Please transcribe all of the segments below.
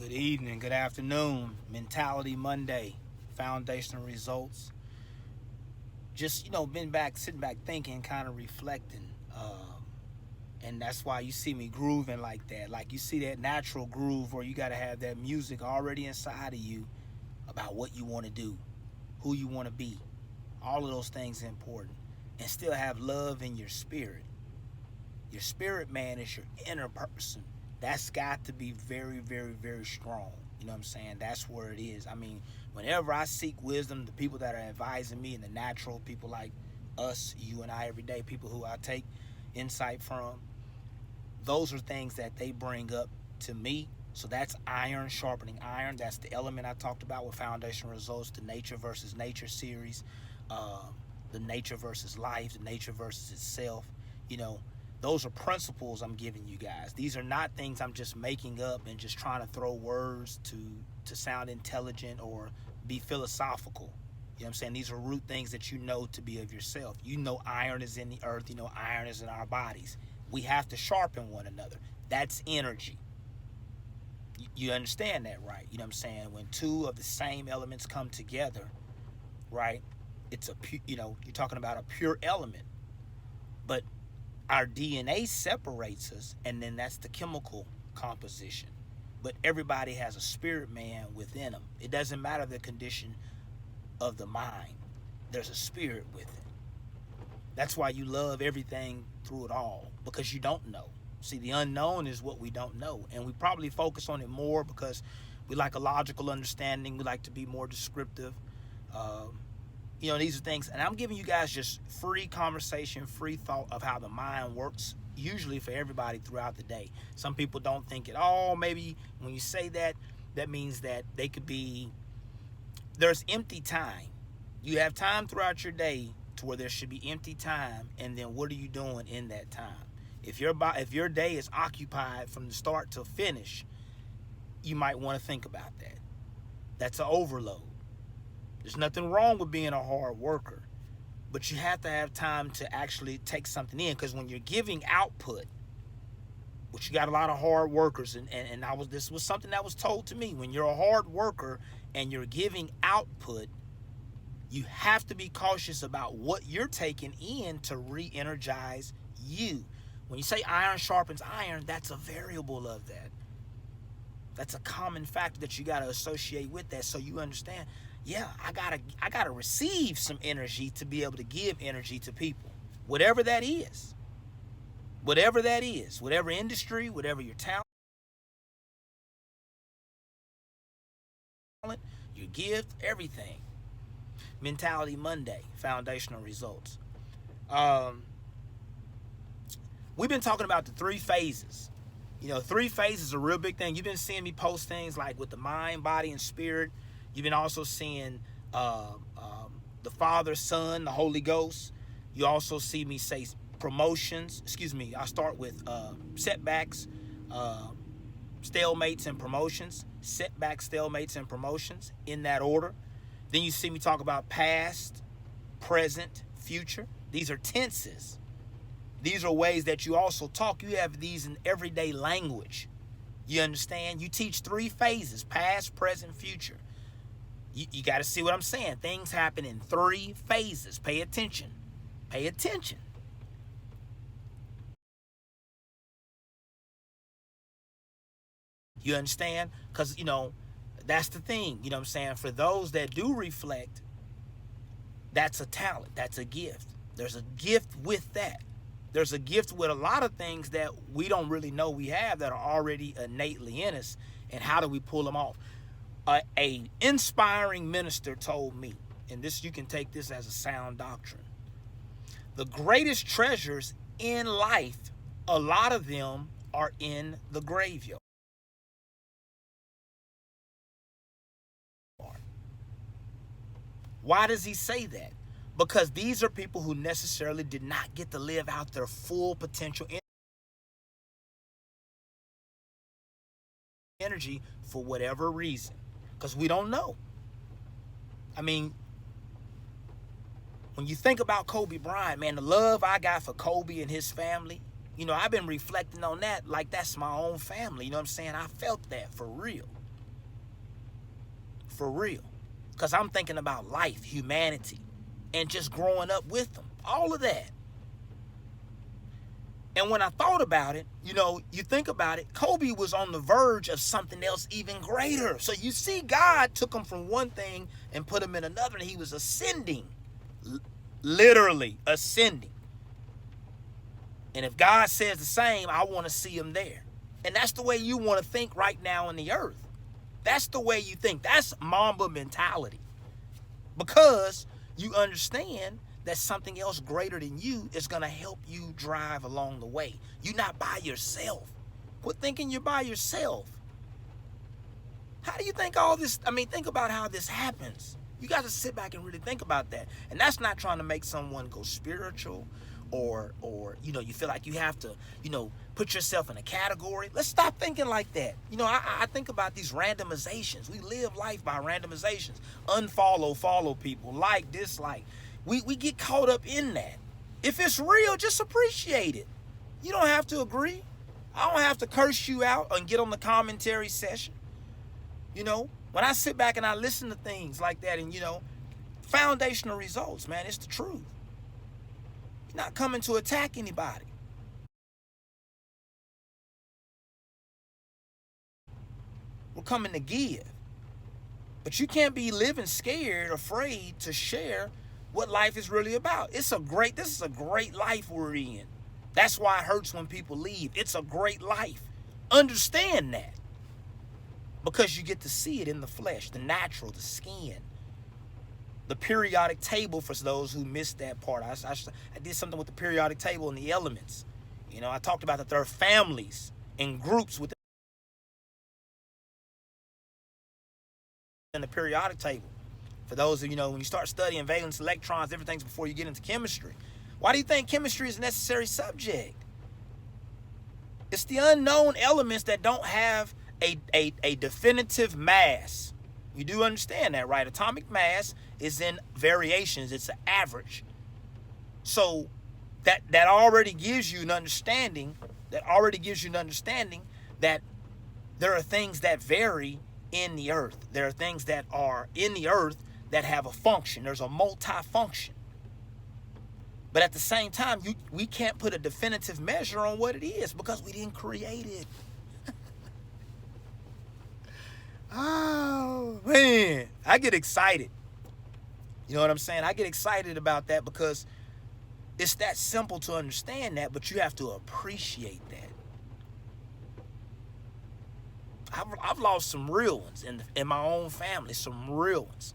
Good evening, good afternoon. Mentality Monday, foundational results. Just, been back, sitting back thinking, kind of reflecting. And that's why you see me grooving like that. Like you see that natural groove where you got to have that music already inside of you about what you want to do, who you want to be. All of those things are important. And still have love in your spirit. Your spirit, man, is your inner person. That's got to be very, very, very strong. You know what I'm saying? That's where it is. I mean, whenever I seek wisdom, the people that are advising me and the natural people like us, you and I every day, people who I take insight from, those are things that they bring up to me. So that's iron sharpening iron. That's the element I talked about with foundational results, the nature versus nature series, uh, the nature versus life, the nature versus itself. You know, those are principles I'm giving you guys. These are not things I'm just making up and just trying to throw words to sound intelligent or be philosophical. You know what I'm saying? These are root things that you know to be of yourself. You know iron is in the earth. You know iron is in our bodies. We have to sharpen one another. That's energy. You understand that, right? You know what I'm saying? When two of the same elements come together, right? It's you're talking about a pure element. But our DNA separates us, and then that's the chemical composition. But everybody has a spirit man within them. It doesn't matter the condition of the mind. There's a spirit with it. That's why you love everything through it all, because you don't know. See, the unknown is what we don't know, and we probably focus on it more because we like a logical understanding. We like to be more descriptive. These are things, and I'm giving you guys just free conversation, free thought of how the mind works, usually for everybody throughout the day. Some people don't think at all. Maybe when you say that, that means that there's empty time. You have time throughout your day to where there should be empty time, and then what are you doing in that time? If your day is occupied from the start to finish, you might want to think about that. That's an overload. There's nothing wrong with being a hard worker, but you have to have time to actually take something in, because when you're giving output, which you got a lot of hard workers, and this was something that was told to me. When you're a hard worker and you're giving output, you have to be cautious about what you're taking in to re-energize you. When you say iron sharpens iron, that's a variable of that. That's a common factor that you got to associate with that, so you understand. Yeah, I gotta receive some energy to be able to give energy to people, whatever that is, whatever industry, whatever your talent, your gift, everything. Mentality Monday, foundational results. Um, we've been talking about the three phases. Three phases are a real big thing. You've been seeing me post things like with the mind, body, and spirit. You've been also seeing the Father, Son, the Holy Ghost. You also see me say promotions. I start with setbacks, stalemates, and promotions. Setbacks, stalemates, and promotions in that order. Then you see me talk about past, present, future. These are tenses. These are ways that you also talk. You have these in everyday language. You understand? You teach three phases: past, present, future. You got to see what I'm saying. Things happen in three phases. Pay attention. Pay attention. You understand? Because, that's the thing. You know what I'm saying? For those that do reflect, that's a talent. That's a gift. There's a gift with that. There's a gift with a lot of things that we don't really know we have that are already innately in us. And how do we pull them off? A inspiring minister told me, and this, you can take this as a sound doctrine, the greatest treasures in life, a lot of them are in the graveyard. Why does he say that? Because these are people who necessarily did not get to live out their full potential energy for whatever reason. Because we don't know. I mean, when you think about Kobe Bryant, man, the love I got for Kobe and his family, I've been reflecting on that like that's my own family. You know what I'm saying? I felt that for real. for real. Because I'm thinking about life, humanity, and just growing up with them. All of that. And when I thought about it, you think about it, Kobe was on the verge of something else even greater. So you see, God took him from one thing and put him in another, and he was ascending, literally ascending. And if God says the same, I want to see him there. And that's the way you want to think right now in the earth. That's the way you think. That's Mamba mentality. Because you understand that something else greater than you is going to help you drive along the way. You're not by yourself. Quit thinking you're by yourself. How do you think all this, think about how this happens. You got to sit back and really think about that. And that's not trying to make someone go spiritual or you feel like you have to, put yourself in a category. Let's stop thinking like that. I think about these randomizations. We live life by randomizations. Unfollow, follow people, like, dislike. We get caught up in that. If it's real, just appreciate it. You don't have to agree. I don't have to curse you out and get on the commentary session. When I sit back and I listen to things like that and, foundational results, man, it's the truth. You're not coming to attack anybody. We're coming to give. But you can't be living scared, afraid to share what life is really about. This is a great life we're in. That's why it hurts when people leave. It's a great life. Understand that. Because you get to see it in the flesh, the natural, the skin. The periodic table, for those who missed that part. I did something with the periodic table and the elements. I talked about that there are families and groups within the periodic table. For those who, when you start studying valence electrons, different things before you get into chemistry. Why do you think chemistry is a necessary subject? It's the unknown elements that don't have a definitive mass. You do understand that, right? Atomic mass is in variations. It's an average. So that already gives you an understanding. That there are things that vary in the earth. There are things that are in the earth that have a function. There's a multi-function. But at the same time, we can't put a definitive measure on what it is because we didn't create it. Oh, man. I get excited. You know what I'm saying? I get excited about that because it's that simple to understand that, but you have to appreciate that. I've lost some real ones in my own family, some real ones.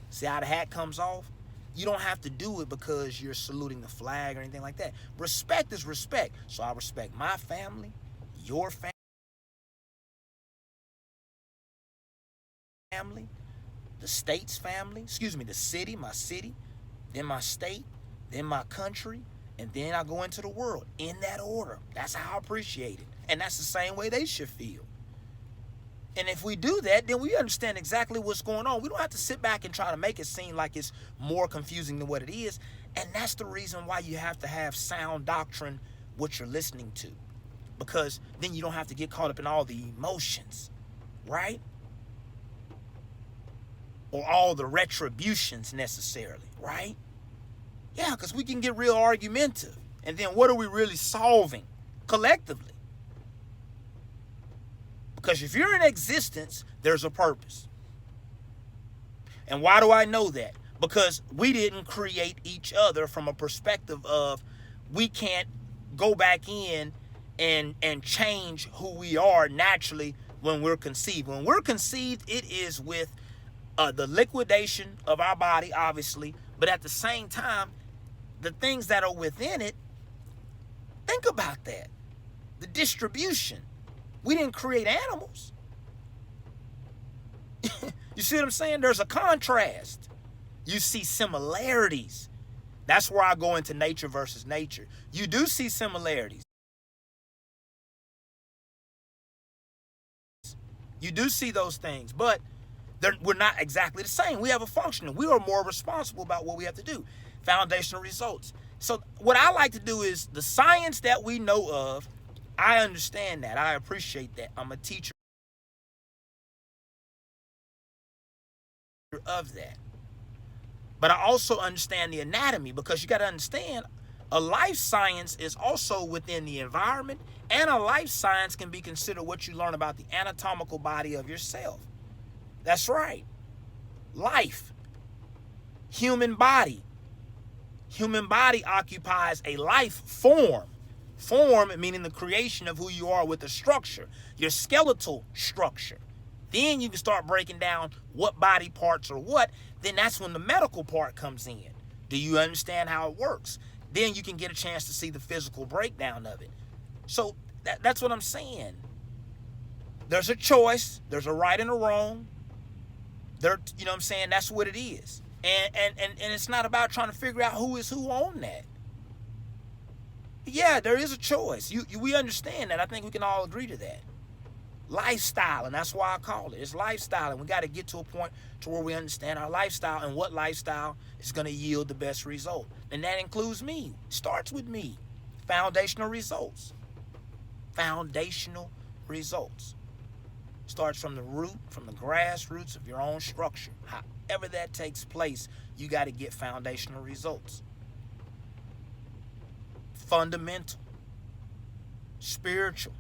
See how the hat comes off? You don't have to do it because you're saluting the flag or anything like that. Respect is respect. So I respect my family, your family, the state's family, the city, my city, then my state, then my country, and then I go into the world in that order. That's how I appreciate it. And that's the same way they should feel. And if we do that, then we understand exactly what's going on. We don't have to sit back and try to make it seem like it's more confusing than what it is. And that's the reason why you have to have sound doctrine, what you're listening to. Because then you don't have to get caught up in all the emotions, right? Or all the retributions necessarily, right? Yeah, because we can get real argumentative. And then what are we really solving collectively? Because if you're in existence, there's a purpose. And why do I know that? Because we didn't create each other from a perspective of we can't go back in and change who we are naturally when we're conceived. When we're conceived, it is with the liquidation of our body, obviously, but at the same time, the things that are within it, think about that. The distribution. We didn't create animals. You see what I'm saying? There's a contrast. You see similarities. That's where I go into nature versus nature. You do see similarities. You do see those things, but we're not exactly the same. We have a function. We are more responsible about what we have to do. Foundational results. So what I like to do is the science that we know of, I understand that. I appreciate that. I'm a teacher. of that. But I also understand the anatomy, because you got to understand a life science is also within the environment, and a life science can be considered what you learn about the anatomical body of yourself. That's right. Life. Human body. Human body occupies a life form. Form meaning the creation of who you are with a structure, your skeletal structure. Then you can start breaking down what body parts are what. Then that's when the medical part comes in. Do you understand how it works? Then you can get a chance to see the physical breakdown of it. So that's what I'm saying. There's a choice. There's a right and a wrong. You know what I'm saying? That's what it is. And it's not about trying to figure out who is who on that. Yeah, there is a choice. We understand that. I think we can all agree to that. Lifestyle, and that's why I call it. It's lifestyle, and we got to get to a point to where we understand our lifestyle and what lifestyle is going to yield the best result. And that includes me. Starts with me. Foundational results. Foundational results. Starts from the root, from the grassroots of your own structure. However that takes place, you got to get foundational results. Fundamental, spiritual,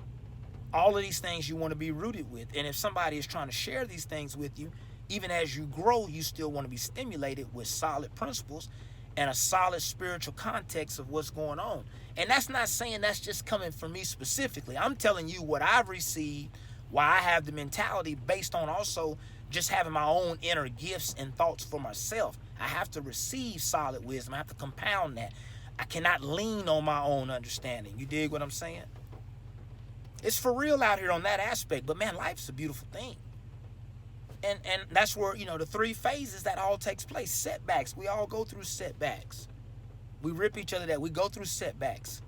all of these things you want to be rooted with. And if somebody is trying to share these things with you, even as you grow, you still want to be stimulated with solid principles and a solid spiritual context of what's going on. And that's not saying that's just coming from me specifically. I'm telling you what I've received, why I have the mentality based on also just having my own inner gifts and thoughts for myself. I have to receive solid wisdom. I have to compound that. I cannot lean on my own understanding. You dig what I'm saying? It's for real out here on that aspect. But man, life's a beautiful thing. And that's where, the 3 phases that all takes place. Setbacks. We all go through setbacks. We rip each other down. We go through setbacks.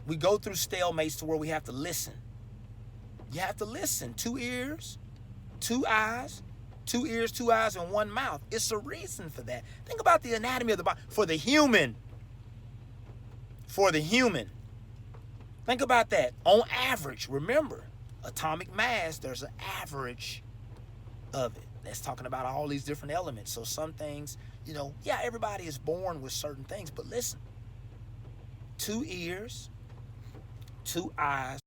We go through stalemates to where we have to listen. You have to listen. 2 ears, 2 eyes, 2 ears, 2 eyes, and 1 mouth. It's a reason for that. Think about the anatomy of the body. For the human. Think about that. On average, remember, atomic mass, there's an average of it. That's talking about all these different elements. So some things, everybody is born with certain things. But listen, 2 ears, 2 eyes,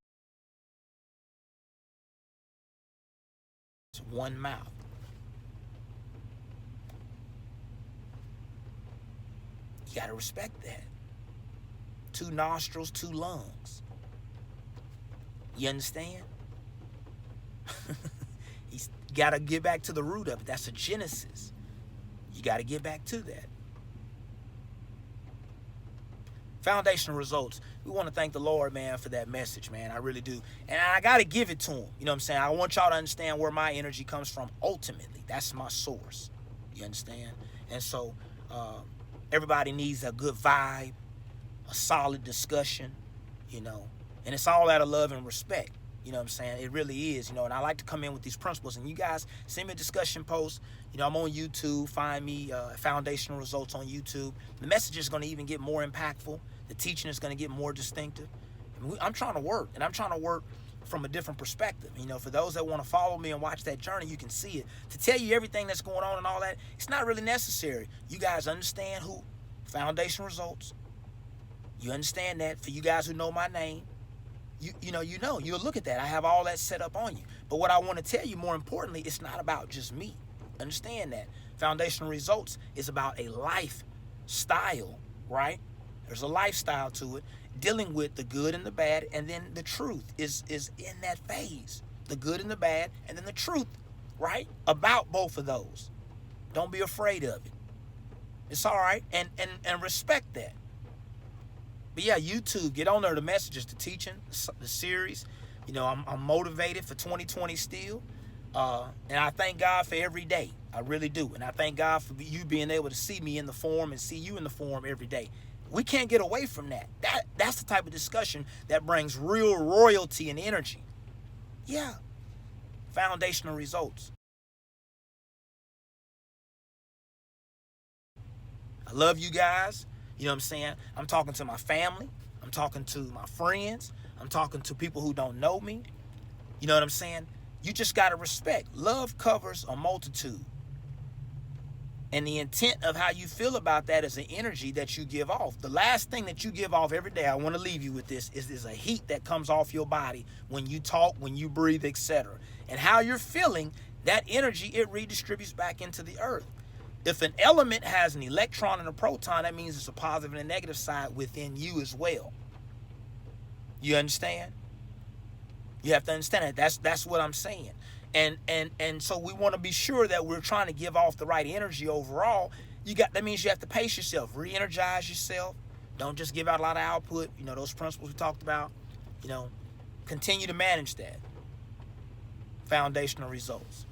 1 mouth. You got to respect that. 2 nostrils, 2 lungs. You understand? He's got to get back to the root of it. That's a genesis. You got to get back to that. Foundational results. We want to thank the Lord, man, for that message, man. I really do. And I got to give it to him. You know what I'm saying? I want y'all to understand where my energy comes from. Ultimately, that's my source. You understand? And so everybody needs a good vibe, a solid discussion, and it's all out of love and respect. You know what I'm saying? It really is, and I like to come in with these principles. And you guys send me a discussion post. I'm on YouTube. Find me Foundational Results on YouTube. The message is going to even get more impactful. The teaching is going to get more distinctive. I'm trying to work, and I'm trying to work from a different perspective. For those that want to follow me and watch that journey, you can see it. To tell you everything that's going on and all that, it's not really necessary. You guys understand who Foundational Results. You understand that. For you guys who know my name, you'll look at that. I have all that set up on you. But what I want to tell you, more importantly, it's not about just me. Understand that. Foundational Results is about a lifestyle, right? There's a lifestyle to it, dealing with the good and the bad, and then the truth is in that phase. The good and the bad, and then the truth, right? About both of those. Don't be afraid of it. It's all right, and respect that. But yeah, YouTube, get on there, the messages, the teaching, the series. I'm motivated for 2020 still. And I thank God for every day. I really do. And I thank God for you being able to see me in the form and see you in the form every day. We can't get away from that. That's the type of discussion that brings real royalty and energy. Yeah. Foundational Results. I love you guys. You know what I'm saying? I'm talking to my family. I'm talking to my friends. I'm talking to people who don't know me. You know what I'm saying? You just got to respect. Love covers a multitude. And the intent of how you feel about that is an energy that you give off. The last thing that you give off every day, I want to leave you with this, is a heat that comes off your body when you talk, when you breathe, etc. And how you're feeling, that energy, it redistributes back into the earth. If an element has an electron and a proton, that means it's a positive and a negative side within you as well. You understand? You have to understand that. That's what I'm saying. And so we want to be sure that we're trying to give off the right energy overall. That means you have to pace yourself, re-energize yourself. Don't just give out a lot of output. You know, those principles we talked about. You know, continue to manage that. Foundational results.